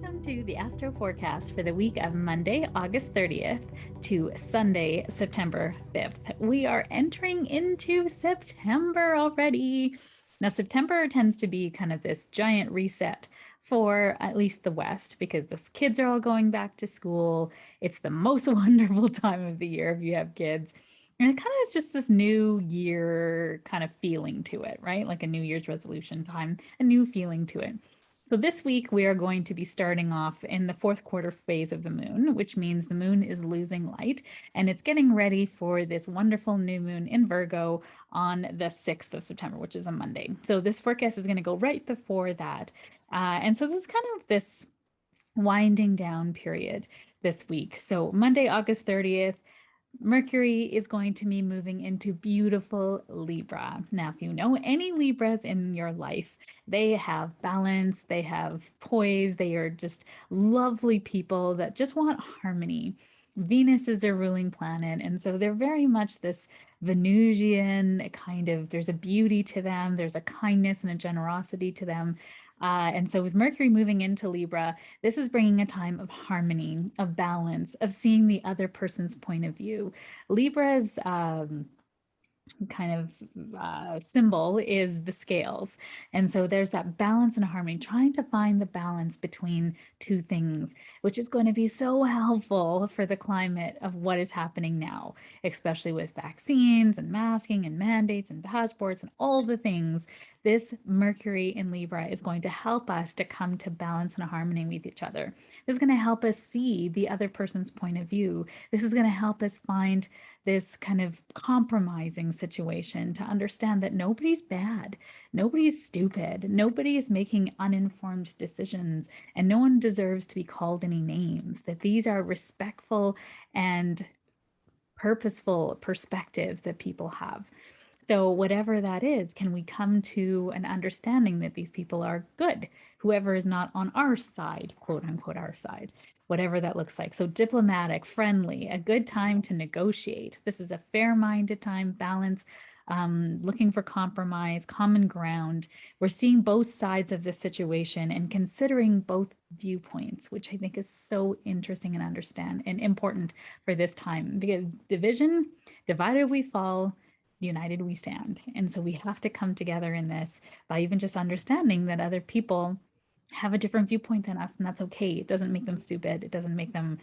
Welcome to the Astro Forecast for the week of Monday, August 30th to Sunday, September 5th. We are entering into September already. Now, September tends to be kind of this giant reset for at least the West because the kids are all going back to school. It's the most wonderful time of the year if you have kids. And it kind of is just this new year kind of feeling to it, right? Like a New Year's resolution time, a new feeling to it. So this week we are going to be starting off in the fourth quarter phase of the moon, which means the moon is losing light and it's getting ready for this wonderful new moon in Virgo on the 6th of September, which is a Monday. So this forecast is going to go right before that. And so this is kind of this winding down period this week. So Monday, August 30th, Mercury is going to be moving into beautiful Libra. Now, if you know any Libras in your life, they have balance, they have poise, they are just lovely people that just want harmony. Venus is their ruling planet, and so they're very much this Venusian kind of, there's a beauty to them, there's a kindness and a generosity to them. And so with Mercury moving into Libra, this is bringing a time of harmony, of balance, of seeing the other person's point of view. Libra's kind of symbol is the scales. And so there's that balance and harmony, trying to find the balance between two things, which is going to be so helpful for the climate of what is happening now, especially with vaccines and masking and mandates and passports and all the things. This Mercury in Libra is going to help us to come to balance and harmony with each other. This is going to help us see the other person's point of view. This is going to help us find this kind of compromising situation to understand that nobody's bad, nobody's stupid, nobody is making uninformed decisions, and no one deserves to be called any names, that these are respectful and purposeful perspectives that people have. So, whatever that is, can we come to an understanding that these people are good? Whoever is not on our side, quote unquote, our side, whatever that looks like. So, diplomatic, friendly, a good time to negotiate. This is a fair minded time, balance, looking for compromise, common ground. We're seeing both sides of the situation and considering both viewpoints, which I think is so interesting and understand and important for this time because divided we fall, united we stand. And so we have to come together in this by even just understanding that other people have a different viewpoint than us, and that's okay. It doesn't make them stupid. It doesn't make them,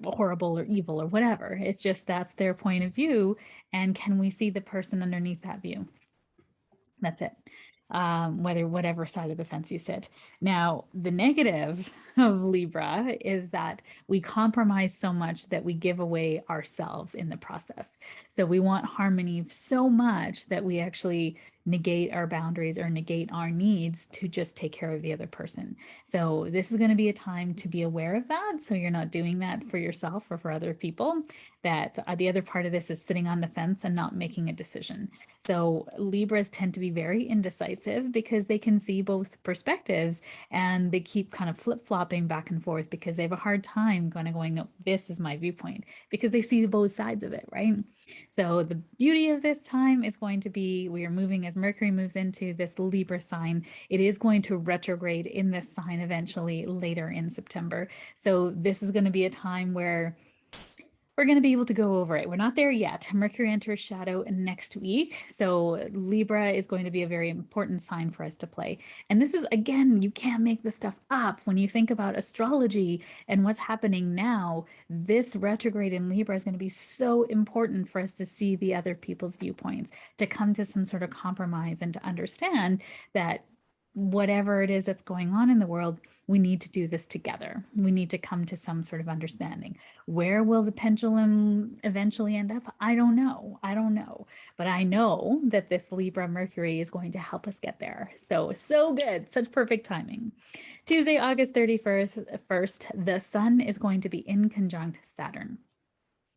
horrible or evil or whatever. It's just that's their point of view. And can we see the person underneath that view? That's it. Whatever side of the fence you sit. Now, the negative of Libra is that we compromise so much that we give away ourselves in the process. So we want harmony so much that we actually negate our boundaries or negate our needs to just take care of the other person. So this is going to be a time to be aware of that. So you're not doing that for yourself or for other people. That the other part of this is sitting on the fence and not making a decision. So Libras tend to be very indecisive because they can see both perspectives and they keep kind of flip-flopping back and forth because they have a hard time going, no, this is my viewpoint, because they see both sides of it, right? So the beauty of this time is going to be we are moving as Mercury moves into this Libra sign. It is going to retrograde in this sign eventually later in September. So this is going to be a time where we're going to be able to go over it. We're not there yet. Mercury enters shadow next week. So Libra is going to be a very important sign for us to play. And this is, again, you can't make this stuff up. When you think about astrology and what's happening now, this retrograde in Libra is going to be so important for us to see the other people's viewpoints, to come to some sort of compromise and to understand that whatever it is that's going on in the world, we need to do this together. We need to come to some sort of understanding. Where will the pendulum eventually end up? I don't know. But I know that this Libra Mercury is going to help us get there. So good. Such perfect timing. Tuesday, August 31st, the sun is going to be in conjunct Saturn.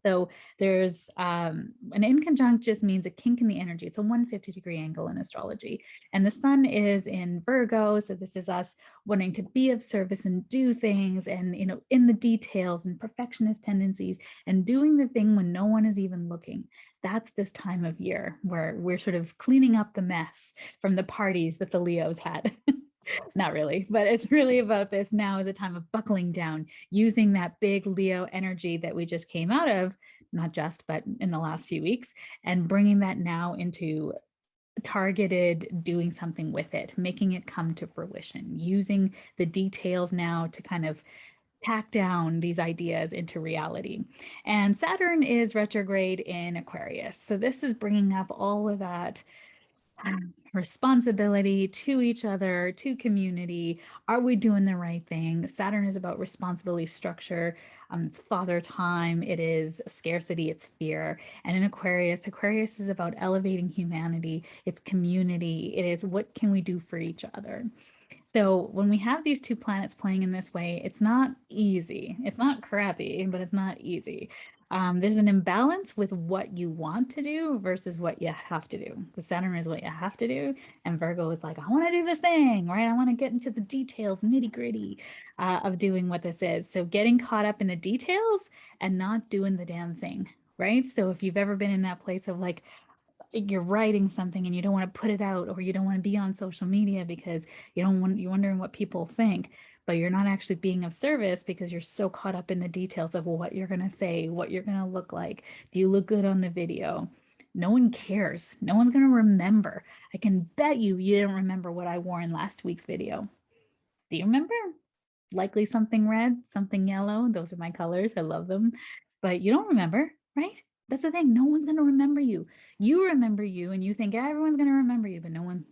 So there's an inconjunct just means a kink in the energy. It's a 150-degree angle in astrology. And the sun is in Virgo. So this is us wanting to be of service and do things and, in the details and perfectionist tendencies and doing the thing when no one is even looking. That's this time of year where we're sort of cleaning up the mess from the parties that the Leos had. Not really, but it's really about this now is a time of buckling down, using that big Leo energy that we just came out of, not just, but in the last few weeks, and bringing that now into targeted doing something with it, making it come to fruition, using the details now to kind of tack down these ideas into reality. And Saturn is retrograde in Aquarius. So this is bringing up all of that responsibility to each other, to community. Are we doing the right thing? Saturn is about responsibility, structure. It's father time. It is scarcity. It's fear. And in Aquarius, Aquarius is about elevating humanity. It's community. It is what can we do for each other. So when we have these two planets playing in this way, it's not easy. It's not crappy, but it's not easy. There's an imbalance with what you want to do versus what you have to do. Because Saturn is what you have to do, and Virgo is like, I want to do this thing, right? I want to get into the details, nitty gritty of doing what this is. So getting caught up in the details and not doing the damn thing, right? So if you've ever been in that place of like, you're writing something and you don't want to put it out, or you don't want to be on social media because you're wondering what people think, but you're not actually being of service because you're so caught up in the details of what you're going to say, what you're going to look like. Do you look good on the video? No one cares. No one's going to remember. I can bet you didn't remember what I wore in last week's video. Do you remember? Likely something red, something yellow. Those are my colors. I love them. But you don't remember, right? That's the thing. No one's going to remember you. You remember you and you think everyone's going to remember you, but no one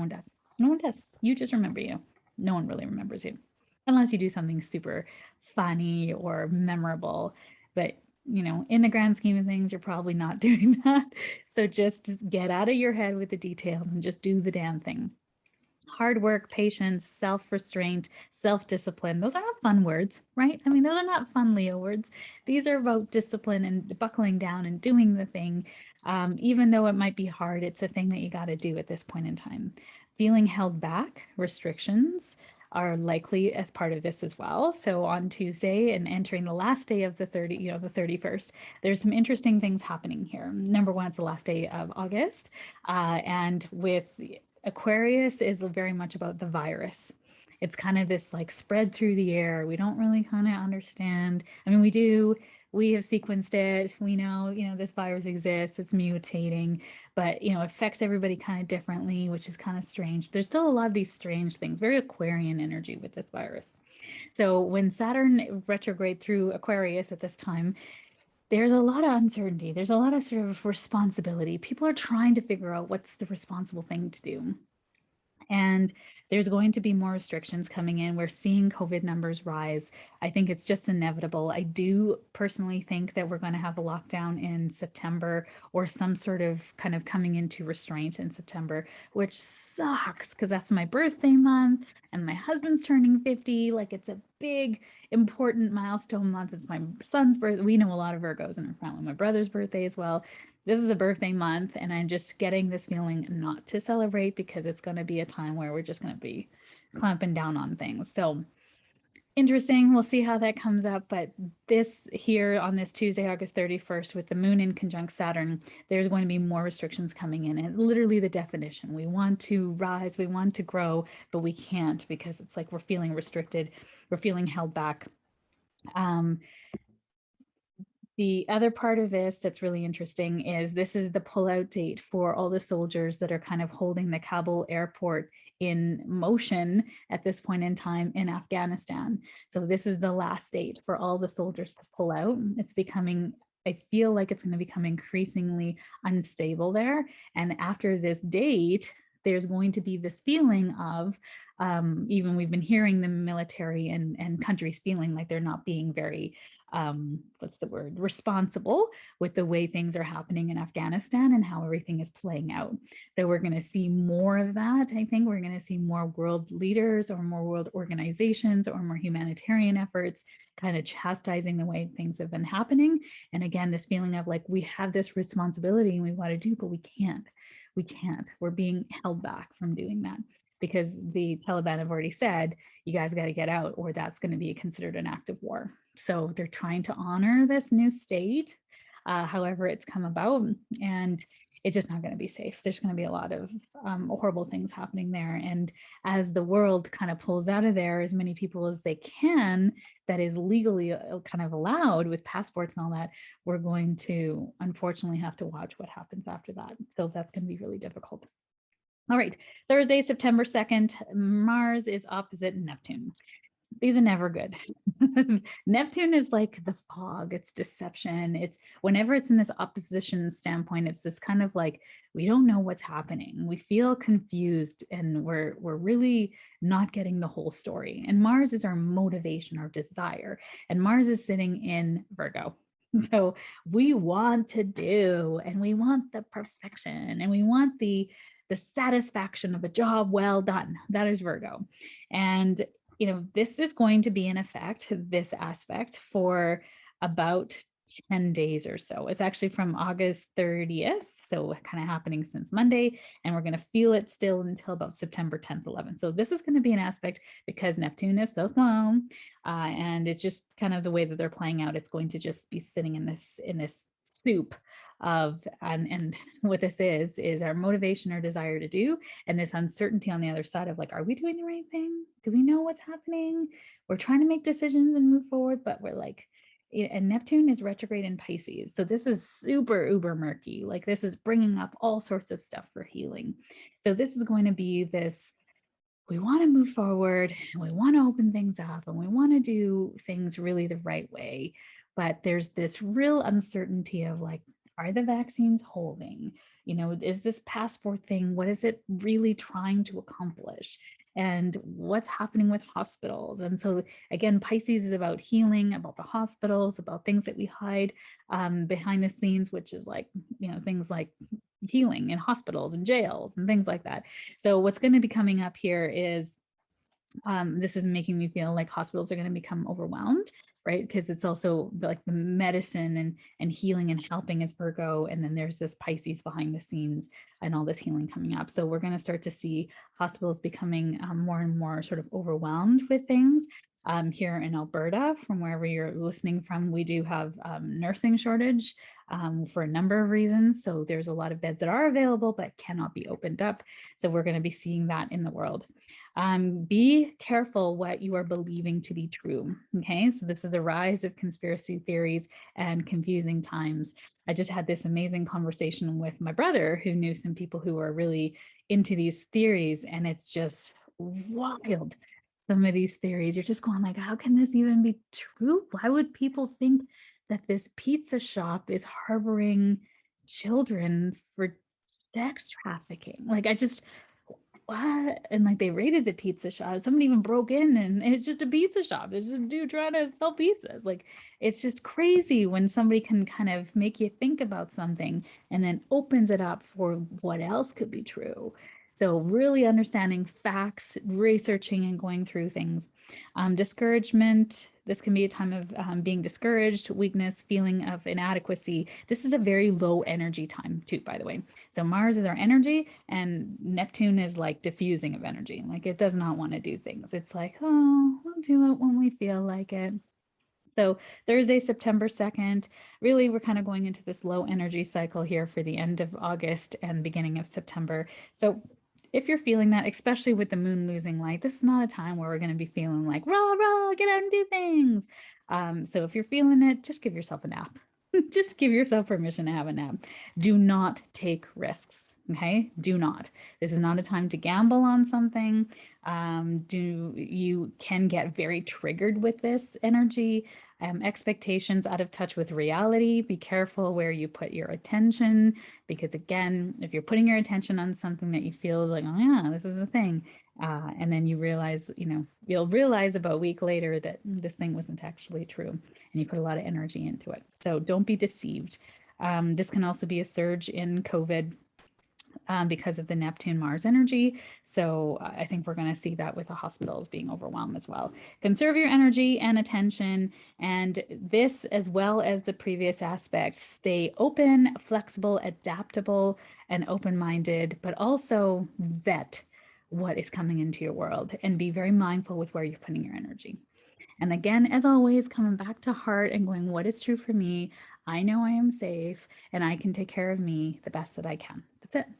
does. No one does. You just remember you. No one really remembers you unless you do something super funny or memorable. But, in the grand scheme of things, you're probably not doing that. So just get out of your head with the details and just do the damn thing. Hard work, patience, self-restraint, self-discipline. Those are not fun words, right? I mean, those are not fun Leo words. These are about discipline and buckling down and doing the thing. Even though it might be hard, it's a thing that you got to do at this point in time. Feeling held back, restrictions are likely as part of this as well. So on Tuesday and entering the last day of the 31st, there's some interesting things happening here. Number one, it's the last day of August. And with Aquarius is very much about the virus. It's kind of this like spread through the air. We don't really kind of understand. I mean, we have sequenced it. We know, this virus exists, it's mutating, but, it affects everybody kind of differently, which is kind of strange. There's still a lot of these strange things, very Aquarian energy with this virus. So when Saturn retrograde through Aquarius at this time, there's a lot of uncertainty. There's a lot of sort of responsibility. People are trying to figure out what's the responsible thing to do. And there's going to be more restrictions coming in. We're seeing COVID numbers rise. I think it's just inevitable. I do personally think that we're going to have a lockdown in September or some sort of kind of coming into restraint in September, which sucks because that's my birthday month and my husband's turning 50. Like it's a big, important milestone month. It's my son's birthday. We know a lot of Virgos in our family. My brother's birthday as well. This is a birthday month, and I'm just getting this feeling not to celebrate because it's going to be a time where we're just going to be clamping down on things. So interesting. We'll see how that comes up. But this here on this Tuesday, August 31st, with the moon in conjunct Saturn, there's going to be more restrictions coming in. And literally the definition, we want to rise, we want to grow, but we can't because it's like we're feeling restricted, we're feeling held back. The other part of this that's really interesting is this is the pullout date for all the soldiers that are kind of holding the Kabul airport in motion at this point in time in Afghanistan. So this is the last date for all the soldiers to pull out. I feel like it's going to become increasingly unstable there. And after this date, there's going to be this feeling of, even we've been hearing the military and countries feeling like they're not being very responsible with the way things are happening in Afghanistan and how everything is playing out. So we're going to see more of that. I think we're going to see more world leaders or more world organizations or more humanitarian efforts kind of chastising the way things have been happening. And again, this feeling of like, we have this responsibility and we want to do, but we can't. We're being held back from doing that because the Taliban have already said, you guys got to get out or that's going to be considered an act of war. So they're trying to honor this new state, however it's come about. And it's just not going to be safe. There's going to be a lot of horrible things happening there. And as the world kind of pulls out of there as many people as they can, that is legally kind of allowed with passports and all that, we're going to unfortunately have to watch what happens after that. So that's going to be really difficult. All right, Thursday, September 2nd, Mars is opposite Neptune. These are never good. Neptune is like the fog, it's deception. It's whenever it's in this opposition standpoint, it's this kind of like, we don't know what's happening. We feel confused and we're really not getting the whole story. And Mars is our motivation, our desire. And Mars is sitting in Virgo. So we want to do, and we want the perfection, and we want the satisfaction of a job well done. That is Virgo. And this is going to be in effect, this aspect, for about 10 days or so. It's actually from August 30th, so kind of happening since Monday, and we're going to feel it still until about September 10th, 11th. So this is going to be an aspect because Neptune is so slow, and it's just kind of the way that they're playing out. It's going to just be sitting in this soup of, and what this is our motivation or desire to do, and this uncertainty on the other side of like, are we doing the right thing? Do we know what's happening? We're trying to make decisions and move forward, but we're like, and Neptune is retrograde in Pisces. So this is super uber murky. Like this is bringing up all sorts of stuff for healing. So this is going to be this, we want to move forward and we want to open things up and we want to do things really the right way. But there's this real uncertainty of like, are the vaccines holding? Is this passport thing, what is it really trying to accomplish? And what's happening with hospitals? And so again, Pisces is about healing, about the hospitals, about things that we hide behind the scenes, which is like, things like healing in hospitals and jails and things like that. So what's going to be coming up here is this is making me feel like hospitals are going to become overwhelmed, right? Because it's also like the medicine and healing and helping is Virgo. And then there's this Pisces behind the scenes and all this healing coming up. So we're going to start to see hospitals becoming more and more sort of overwhelmed with things. Here in Alberta, from wherever you're listening from, we do have nursing shortage for a number of reasons. So there's a lot of beds that are available but cannot be opened up. So we're going to be seeing that in the world. Be careful what you are believing to be true. Okay, so this is a rise of conspiracy theories and confusing times. I just had this amazing conversation with my brother who knew some people who are really into these theories, and it's just wild. Some of these theories, you're just going like, how can this even be true? Why would people think that this pizza shop is harboring children for sex trafficking? Like, I just, what? And like they raided the pizza shop. Somebody even broke in and it's just a pizza shop. It's just a dude trying to sell pizzas. Like it's just crazy when somebody can kind of make you think about something and then opens it up for what else could be true. So really understanding facts, researching and going through things. Discouragement. This can be a time of being discouraged, weakness, feeling of inadequacy. This is a very low energy time too, by the way. So Mars is our energy and Neptune is like diffusing of energy. Like it does not want to do things. It's like, oh, we'll do it when we feel like it. So Thursday, September 2nd, really we're kind of going into this low energy cycle here for the end of August and beginning of September. So if you're feeling that, especially with the moon losing light, this is not a time where we're going to be feeling like, rah, rah, get out and do things. So if you're feeling it, just give yourself a nap. Just give yourself permission to have a nap. Do not take risks. Okay, do not. This is not a time to gamble on something. You can get very triggered with this energy. Expectations out of touch with reality. Be careful where you put your attention, because again, if you're putting your attention on something that you feel like, oh yeah, this is a thing, and then you realize, you'll realize about a week later that this thing wasn't actually true, and you put a lot of energy into it. So don't be deceived. This can also be a surge in COVID because of the Neptune Mars energy. So I think we're going to see that with the hospitals being overwhelmed as well. Conserve your energy and attention. And this, as well as the previous aspect, stay open, flexible, adaptable, and open-minded, but also vet what is coming into your world and be very mindful with where you're putting your energy. And again, as always, coming back to heart and going, what is true for me? I know I am safe and I can take care of me the best that I can. That's it.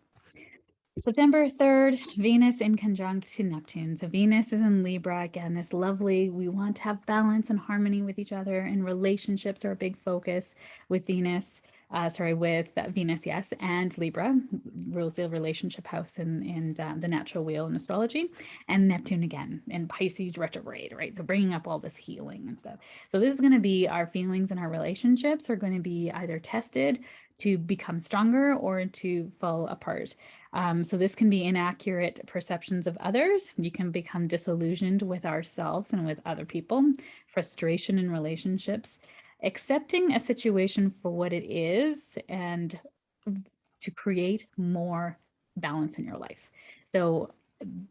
September 3rd, Venus in conjunct to Neptune. So Venus is in Libra. Again, this lovely, we want to have balance and harmony with each other, and relationships are a big focus with Venus. With Venus, yes, and Libra rules the relationship house in the natural wheel in astrology, and Neptune again in Pisces retrograde, right? So bringing up all this healing and stuff. So this is going to be our feelings and our relationships are going to be either tested to become stronger or to fall apart. So this can be inaccurate perceptions of others. You can become disillusioned with ourselves and with other people, frustration in relationships, accepting a situation for what it is and to create more balance in your life. So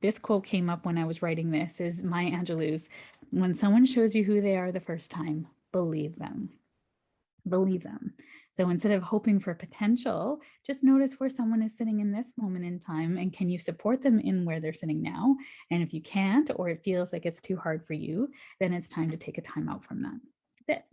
this quote came up when I was writing this is Maya Angelou's, when someone shows you who they are the first time, believe them. Believe them. So instead of hoping for potential, just notice where someone is sitting in this moment in time, and can you support them in where they're sitting now? And if you can't, or it feels like it's too hard for you, then it's time to take a time out from that. That's it.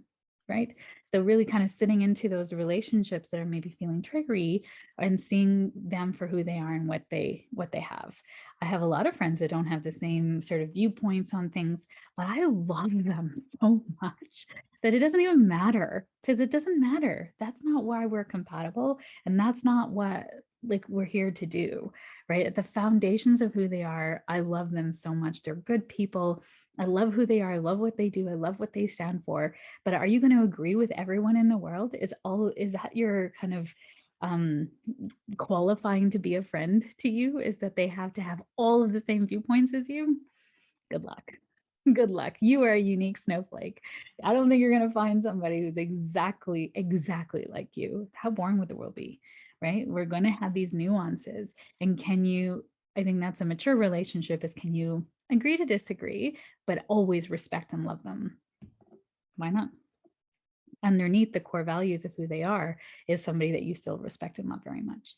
Right? So really kind of sitting into those relationships that are maybe feeling triggery and seeing them for who they are and what they have. I have a lot of friends that don't have the same sort of viewpoints on things, but I love them so much that it doesn't even matter, because it doesn't matter. That's not why we're compatible, and that's not what like we're here to do, right? At the foundations of who they are, I love them so much. They're good people. I love who they are. I love what they do. I love what they stand for. But are you going to agree with everyone in the world? Is that your kind of qualifying to be a friend to you? Is that they have to have all of the same viewpoints as you? Good luck. Good luck. You are a unique snowflake. I don't think you're going to find somebody who's exactly like you. How boring would the world be, right? We're going to have these nuances. And I think that's a mature relationship, is can you agree to disagree, but always respect and love them? Why not? Underneath the core values of who they are is somebody that you still respect and love very much.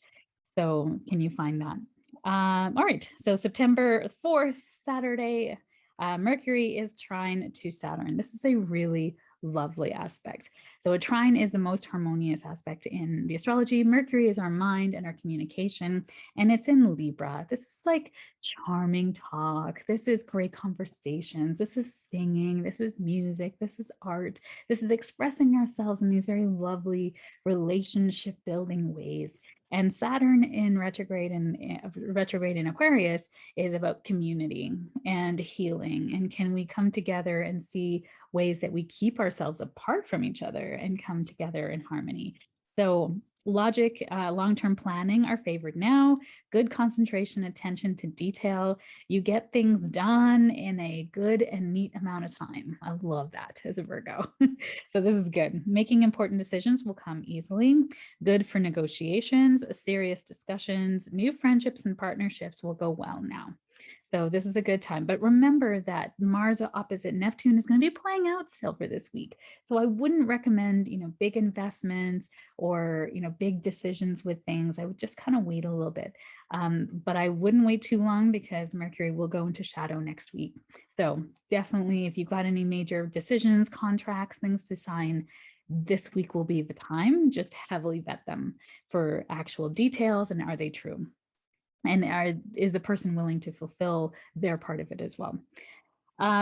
So can you find that? All right, so September 4th, Saturday, Mercury is trine to Saturn. This is a really lovely aspect. So a trine is the most harmonious aspect in the astrology. Mercury is our mind and our communication, and it's in Libra. This is like charming talk. This is great conversations. This is singing. This is music. This is art. This is expressing ourselves in these very lovely relationship building ways. And Saturn in retrograde in Aquarius is about community and healing. And can we come together and see ways that we keep ourselves apart from each other and come together in harmony? So logic, long-term planning are favored now. Good concentration, attention to detail. You get things done in a good and neat amount of time. I love that as a Virgo. So this is good. Making important decisions will come easily. Good for negotiations, serious discussions. New friendships and partnerships will go well now. So this is a good time. But remember that Mars opposite Neptune is going to be playing out still for this week. So I wouldn't recommend, big investments or, big decisions with things. I would just kind of wait a little bit. But I wouldn't wait too long, because Mercury will go into shadow next week. So definitely, if you've got any major decisions, contracts, things to sign, this week will be the time. Just heavily vet them for actual details, and are they true? And is the person willing to fulfill their part of it as well?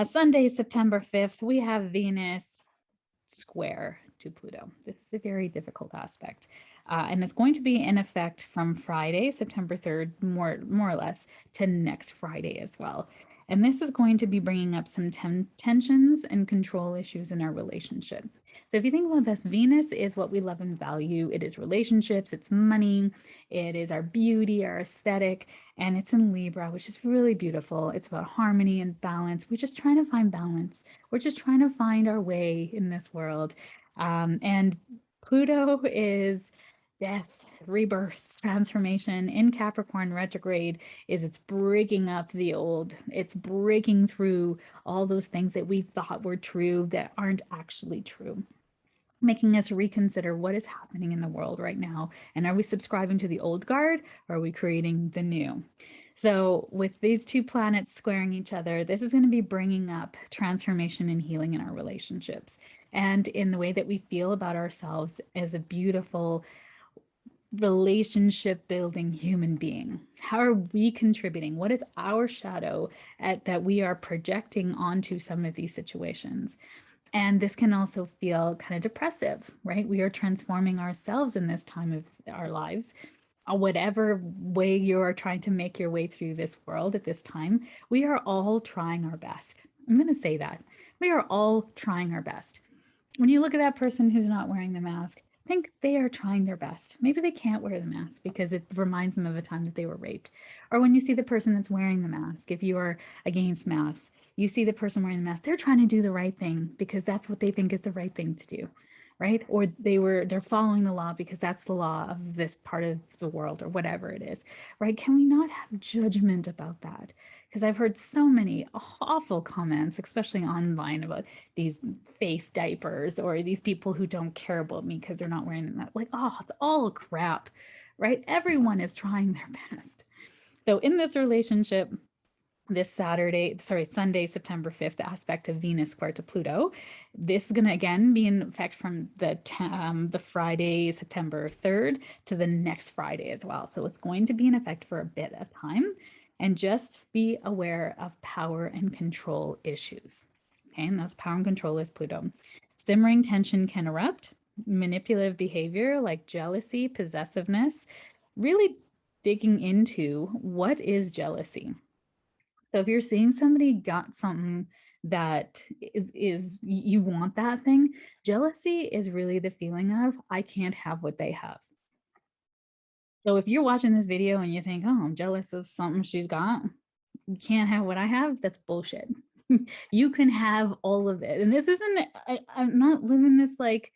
Sunday, September 5th, we have Venus square to Pluto. This is a very difficult aspect. And it's going to be in effect from Friday, September 3rd, more or less, to next Friday as well. And this is going to be bringing up some tensions and control issues in our relationship. So if you think about this, Venus is what we love and value. It is relationships, it's money, it is our beauty, our aesthetic, and it's in Libra, which is really beautiful. It's about harmony and balance. We're just trying to find balance. We're just trying to find our way in this world. And Pluto is death, rebirth, transformation in Capricorn retrograde. It's breaking up the old. It's breaking through all those things that we thought were true that aren't actually true, making us reconsider what is happening in the world right now. And are we subscribing to the old guard, or are we creating the new? So, with these two planets squaring each other, this is going to be bringing up transformation and healing in our relationships and in the way that we feel about ourselves as a beautiful relationship building human being. How are we contributing? What is our shadow that we are projecting onto some of these situations? And this can also feel kind of depressive, right? We are transforming ourselves in this time of our lives. Whatever way you are trying to make your way through this world at this time, we are all trying our best. I'm going to say that. We are all trying our best. When you look at that person who's not wearing the mask, think they are trying their best. Maybe they can't wear the mask because it reminds them of a time that they were raped. Or when you see the person that's wearing the mask, if you are against masks, you see the person wearing the mask, they're trying to do the right thing because that's what they think is the right thing to do, right? Or they're following the law because that's the law of this part of the world or whatever it is, right? Can we not have judgment about that? Because I've heard so many awful comments, especially online, about these face diapers or these people who don't care about me because they're not wearing them. Like, oh, it's all crap, right? Everyone is trying their best. So in this relationship, this Sunday, September 5th, aspect of Venus square to Pluto. This is going to again be in effect from the Friday, September 3rd to the next Friday as well. So it's going to be in effect for a bit of time. And just be aware of power and control issues. Okay, and that's power and control is Pluto. Simmering tension can erupt. Manipulative behavior like jealousy, possessiveness, really digging into what is jealousy. So if you're seeing somebody got something that is you want that thing, jealousy is really the feeling of I can't have what they have. So if you're watching this video and you think, oh, I'm jealous of something she's got, you can't have what I have, that's bullshit. You can have all of it. And this isn't, I'm not living this like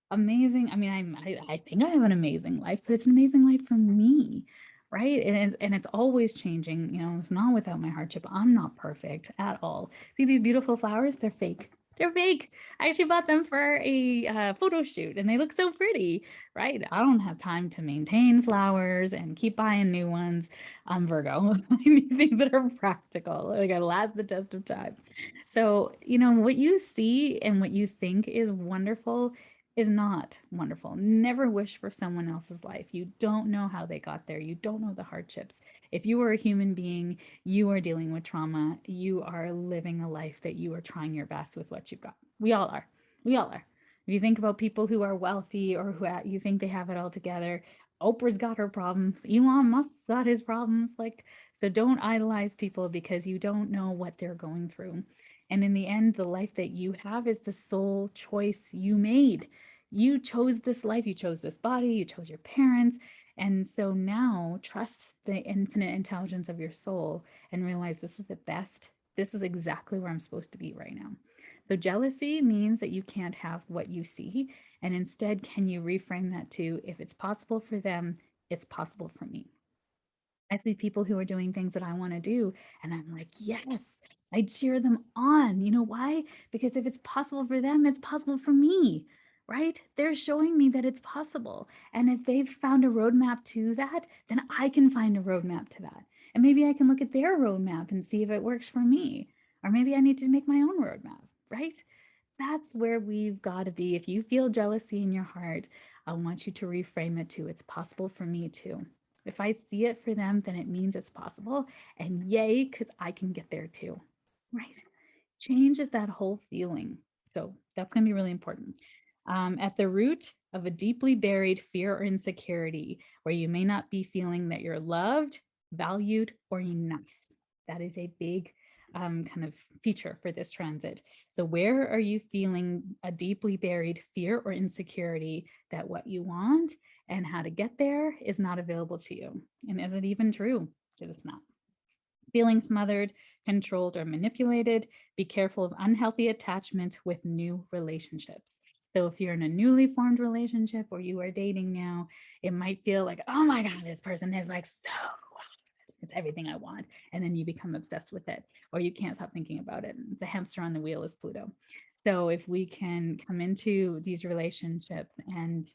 amazing. I mean, I think I have an amazing life, but it's an amazing life for me, right? And it's always changing. You know, it's not without my hardship. I'm not perfect at all. See these beautiful flowers? They're fake. They're fake. I actually bought them for a photo shoot and they look so pretty, right? I don't have time to maintain flowers and keep buying new ones. I'm Virgo. I need things that are practical. Like I last the test of time. So, you know, what you see and what you think is wonderful is not wonderful. Never wish for someone else's life. You don't know how they got there. You don't know the hardships. If you are a human being, you are dealing with trauma. You are living a life that you are trying your best with what you've got. We all are. We all are. If you think about people who are wealthy or who you think they have it all together, Oprah's got her problems. Elon Musk's got his problems. Like, so don't idolize people because you don't know what they're going through. And in the end, the life that you have is the sole choice you made. You chose this life, you chose this body, you chose your parents. And so now trust the infinite intelligence of your soul and realize this is the best. This is exactly where I'm supposed to be right now. So jealousy means that you can't have what you see. And instead, can you reframe that to if it's possible for them, it's possible for me? I see people who are doing things that I want to do, and I'm like, yes, I cheer them on. You know why? Because if it's possible for them, it's possible for me, right? They're showing me that it's possible. And if they've found a roadmap to that, then I can find a roadmap to that. And maybe I can look at their roadmap and see if it works for me. Or maybe I need to make my own roadmap, right? That's where we've got to be. If you feel jealousy in your heart, I want you to reframe it to it's possible for me too. If I see it for them, then it means it's possible. And yay, because I can get there too. Right? Changes that whole feeling. So that's going to be really important. At the root of a deeply buried fear or insecurity, where you may not be feeling that you're loved, valued, or enough. That is a big kind of feature for this transit. So, where are you feeling a deeply buried fear or insecurity that what you want and how to get there is not available to you? And is it even true? Because it's not. Feeling smothered, controlled, or manipulated, be careful of unhealthy attachment with new relationships. So, if you're in a newly formed relationship or you are dating now, it might feel like, oh my God, this person is like so it's everything I want. And then you become obsessed with it, or you can't stop thinking about it. The hamster on the wheel is Pluto. So if we can come into these relationships and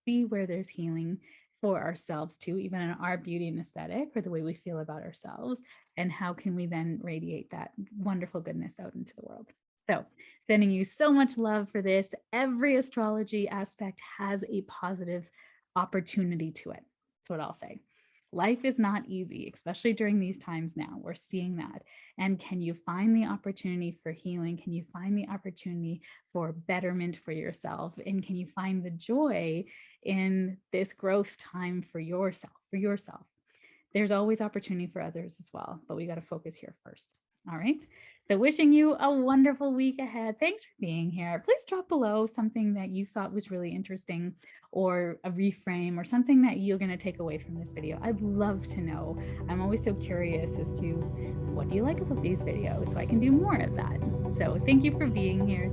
see where there's healing, for ourselves too, even in our beauty and aesthetic, or the way we feel about ourselves, and how can we then radiate that wonderful goodness out into the world. So sending you so much love for this. Every astrology aspect has a positive opportunity to it. That's what I'll say. Life is not easy, especially during these times now. We're seeing that. And can you find the opportunity for healing? Can you find the opportunity for betterment for yourself? And can you find the joy in this growth time for yourself, There's always opportunity for others as well, but we got to focus here first. All right. So wishing you a wonderful week ahead. Thanks for being here. Please drop below something that you thought was really interesting, or a reframe, or something that you're going to take away from this video. I'd love to know. I'm always so curious as to what do you like about these videos, so I can do more of that. So thank you for being here.